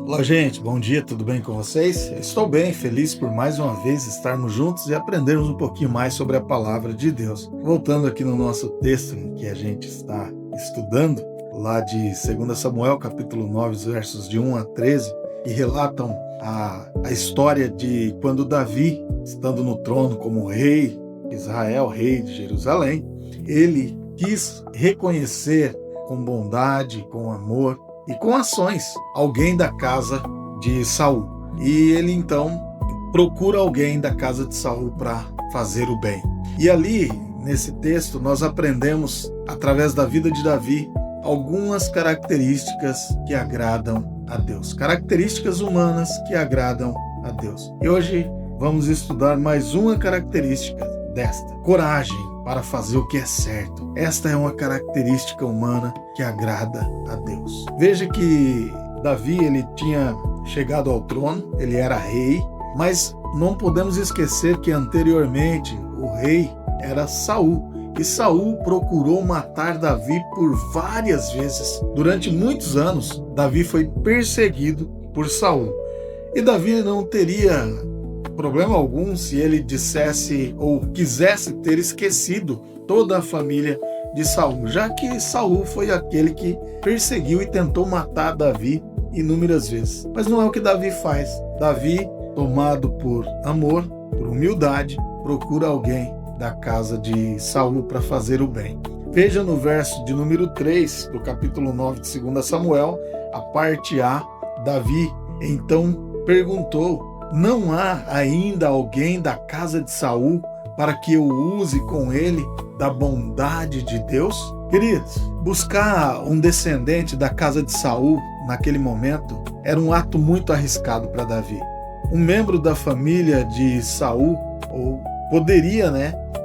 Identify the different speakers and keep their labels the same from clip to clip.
Speaker 1: Olá, gente, bom dia, tudo bem com vocês? Eu estou bem, feliz por mais uma vez estarmos juntos e aprendermos um pouquinho mais sobre a palavra de Deus. Voltando aqui no nosso texto que a gente está estudando, lá de 2 Samuel, capítulo 9, versos de 1 a 13, que relatam a história de quando Davi, estando no trono como rei de Israel, rei de Jerusalém, ele quis reconhecer com bondade, com amor, e com ações, alguém da casa de Saul. E ele então procura alguém da casa de Saul para fazer o bem. E ali, nesse texto, nós aprendemos, através da vida de Davi, algumas características que agradam a Deus. Características humanas que agradam a Deus. E hoje vamos estudar mais uma característica desta: coragem para fazer o que é certo. Esta é uma característica humana que agrada a Deus. Veja que Davi, ele tinha chegado ao trono, ele era rei, mas não podemos esquecer que anteriormente o rei era Saul. E Saul procurou matar Davi por várias vezes. Durante muitos anos, Davi foi perseguido por Saul. E Davi não teria problema algum se ele dissesse ou quisesse ter esquecido toda a família de Saul, já que Saul foi aquele que perseguiu e tentou matar Davi inúmeras vezes. Mas não é o que Davi faz. Davi, tomado por amor, por humildade, procura alguém da casa de Saul para fazer o bem. Veja no verso de número 3 do capítulo 9 de 2 Samuel, a parte A. Davi então perguntou: não há ainda alguém da casa de Saul para que eu use com ele da bondade de Deus? Queridos, buscar um descendente da casa de Saul naquele momento era um ato muito arriscado para Davi. Um membro da família de Saul poderia,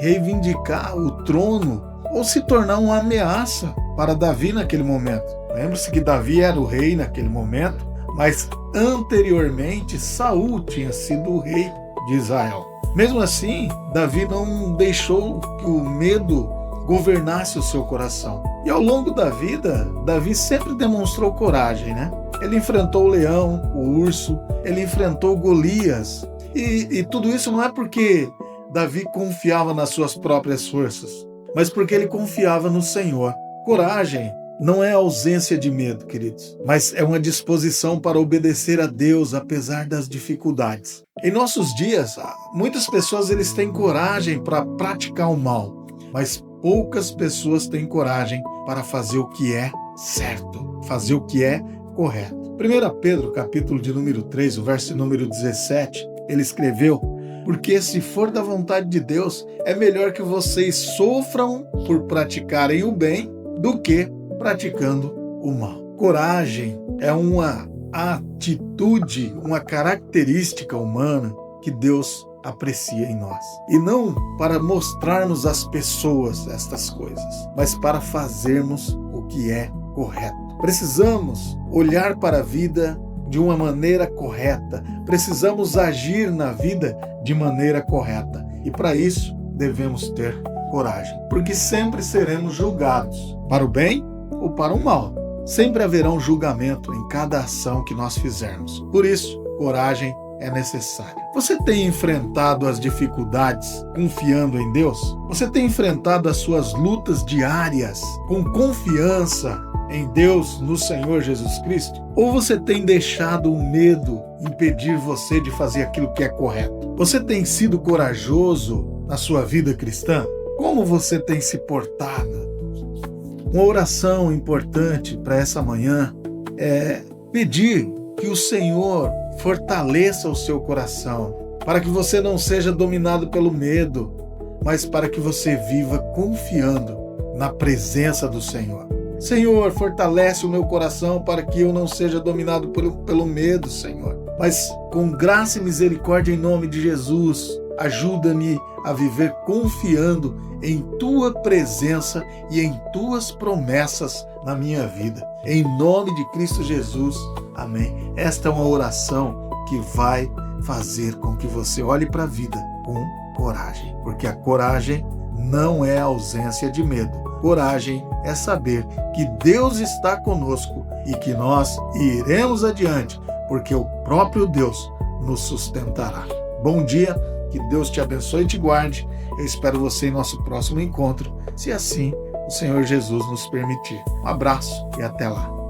Speaker 1: reivindicar o trono ou se tornar uma ameaça para Davi naquele momento. Lembre-se que Davi era o rei naquele momento, mas anteriormente Saul tinha sido o rei de Israel. Mesmo assim, Davi não deixou que o medo governasse o seu coração. E ao longo da vida, Davi sempre demonstrou coragem, Ele enfrentou o leão, o urso, ele enfrentou Golias. E tudo isso não é porque Davi confiava nas suas próprias forças, mas porque ele confiava no Senhor. Coragem não é ausência de medo, queridos, mas é uma disposição para obedecer a Deus apesar das dificuldades. Em nossos dias, muitas pessoas eles têm coragem para praticar o mal, mas poucas pessoas têm coragem para fazer o que é certo, fazer o que é correto. 1 Pedro, capítulo de número 3, o verso número 17, ele escreveu: porque se for da vontade de Deus, é melhor que vocês sofram por praticarem o bem do que praticando o mal. Coragem é uma atitude, uma característica humana que Deus aprecia em nós. E não para mostrarmos às pessoas estas coisas, mas para fazermos o que é correto. Precisamos olhar para a vida de uma maneira correta. Precisamos agir na vida de maneira correta. E para isso devemos ter coragem, porque sempre seremos julgados para o bem ou para o mal. Sempre haverá um julgamento em cada ação que nós fizermos. Por isso, coragem é necessária. Você tem enfrentado as dificuldades confiando em Deus? Você tem enfrentado as suas lutas diárias com confiança em Deus, no Senhor Jesus Cristo? Ou você tem deixado o medo impedir você de fazer aquilo que é correto? Você tem sido corajoso na sua vida cristã? Como você tem se portado? Uma oração importante para essa manhã é pedir que o Senhor fortaleça o seu coração, para que você não seja dominado pelo medo, mas para que você viva confiando na presença do Senhor. Senhor, fortalece o meu coração para que eu não seja dominado pelo medo, Senhor. Mas com graça e misericórdia em nome de Jesus, ajuda-me a viver confiando em Tua presença e em Tuas promessas na minha vida. Em nome de Cristo Jesus, amém. Esta é uma oração que vai fazer com que você olhe para a vida com coragem, porque a coragem não é ausência de medo. Coragem é saber que Deus está conosco e que nós iremos adiante, porque o próprio Deus nos sustentará. Bom dia, que Deus te abençoe e te guarde. Eu espero você em nosso próximo encontro, se assim o Senhor Jesus nos permitir. Um abraço e até lá.